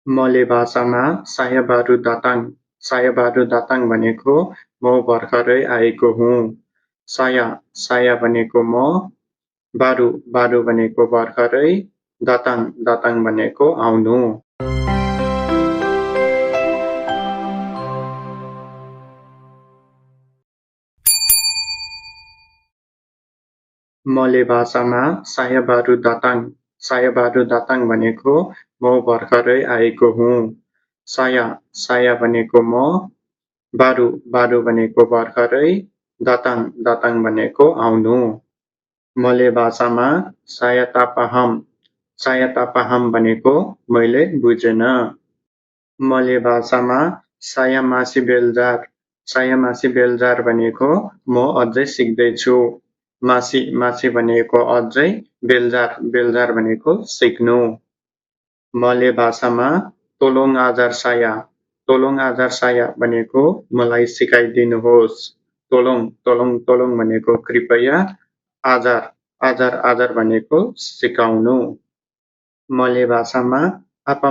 मले भाषामा सायाबारु दाताङ सायाबारु दाताङ भनेको म भर्खरै आएको हुँ। साया भनेको म, बारु भनेको भर्खरै, दाताङ भनेको आउनु। मले भाषामा सायाबारु दाताङ भनेको म भर्खरै आएको हुँ। साया भनेको म, बारु भनेको भर्खरै, दाताङ भनेको आउनु। मले भाषामा साया तापाहम भनेको मैले बुझेन। मले भाषामा सायामासी बेलजार भनेको म अझै सिक्दैछु। मासी भनेको अझै, बेलजार भनेको सिक्नु। मले भाषामा तोलोङ आजार साया भनेको मलाई सिकाइदिनुहोस्। तोलोङ भनेको कृपया, आजार भनेको सिकाउनु। मले भाषामा आप्पा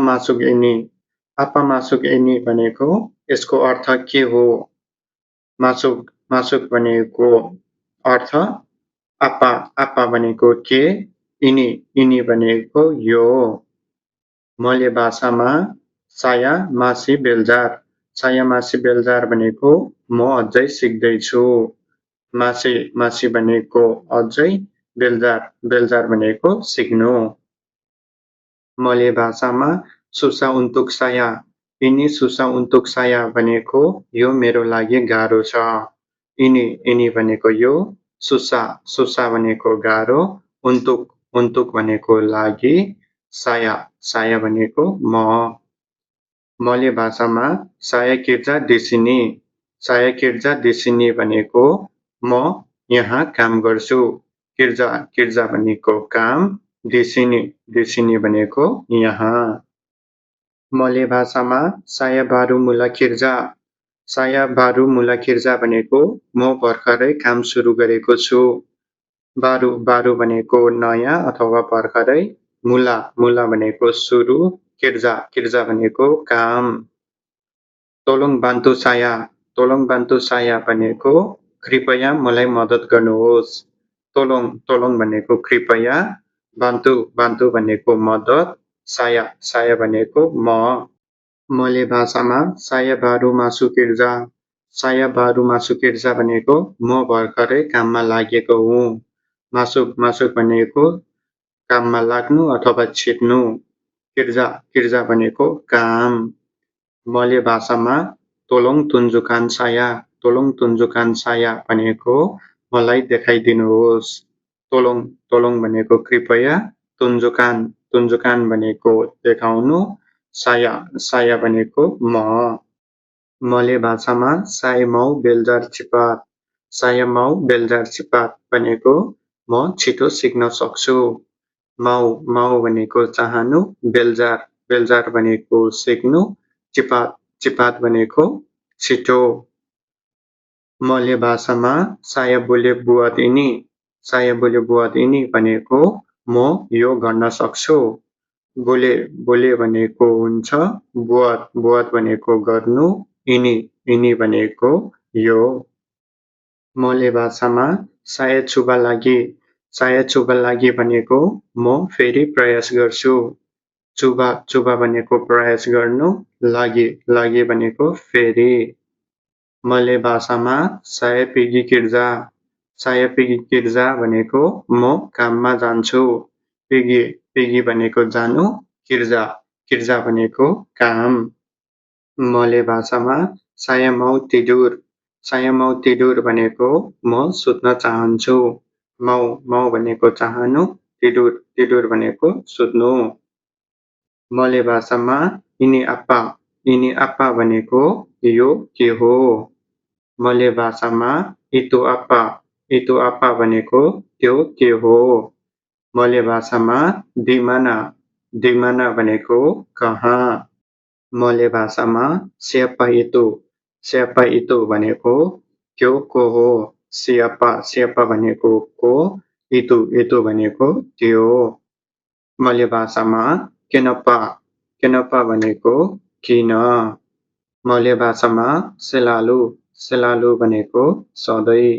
मासुक इनी भनेको यसको अर्थ के हो? मासुक भनेको अर्थ आप्पा भनेको के, इनी भनेको यो। मले भाषामा साया मासी बेलजार भनेको म अझै सिक्दैछु। मासी भनेको अझै, बेलजार भनेको सिक्नु। मले भाषामा सुसा उन्तुक साया भनेको यो मेरो लागि गाह्रो छ। इनी भनेको यो, सुसा भनेको गाह्रो, उन्तुक भनेको लागि, साया भनेको म। मले भाषामा साया दिसिनी भनेको म यहाँ काम गर्छु। किर्जा भनेको काम, दिसिनी भनेको यहाँ। मले भाषामा साया मुला किर्जा भनेको म भर्खरै काम सुरु गरेको छु। बारु भनेको नयाँ अथवा भर्खरै, मुला भनेको सुरु, किर्जा भनेको काम। तोलोङ बान्तु साया भनेको कृपया मलाई मद्दत गर्नुहोस्। तोलोङ भनेको कृपया, बान्तु भनेको मद्दत, साया भनेको म। मले भाषामा सायाबारु मासु किर्जा भनेको म भर्खरै काममा लागेको हुँ। मासुक भनेको काममा लाग्नु अथवा छिट्नु। किर्जा भनेको काम। मले भाषामा तोलोङ तुन्जुकान साया भनेको मलाई देखाइदिनुहोस्। तोलोङ भनेको कृपया, तुन्जुकान भनेको देखाउनु, साया भनेको म। मले भाषामा सायमाउ बेलजार चिपात भनेको म छिटो सिक्न सक्छु। माउ भनेको चाहनु, बेलजार भनेको सिक्नु, चिपात भनेको छिटो। मले भाषामा साया बोले बुवात यिनी भनेको म यो गर्न सक्छु। बोले भनेको हुन्छ, बुवात भनेको गर्नु, यिनी भनेको यो। मले भाषामा साया छुबा लागि भनेको म फेरि प्रयास गर्छु। चुबा भनेको प्रयास गर्नु, लागि भनेको फेरि। मले भाषामा साया पिगी किर्जा भनेको म काममा जान्छु। पिगी भनेको जानु, किर्जा भनेको काम। मले भाषामा सायामाउ तिडुर भनेको म सुत्न चाहन्छु। माउ भनेको चाहनु, तिडुर भनेको सुत्नु। मले भाषामा यिनी आप्पा भनेको यो के हो? मले भाषामा इतु आप्पा भनेको त्यो के हो? मले भाषामा दिमाना भनेको कहाँ? मले भाषामा स्यापा इतु भनेको त्यो को हो? स्यापा भनेको को, इतु भनेको त्यो। मले भाषामा Kenapa भनेको किन? मौर्य भाषामा सेलालु भनेको सधैँ।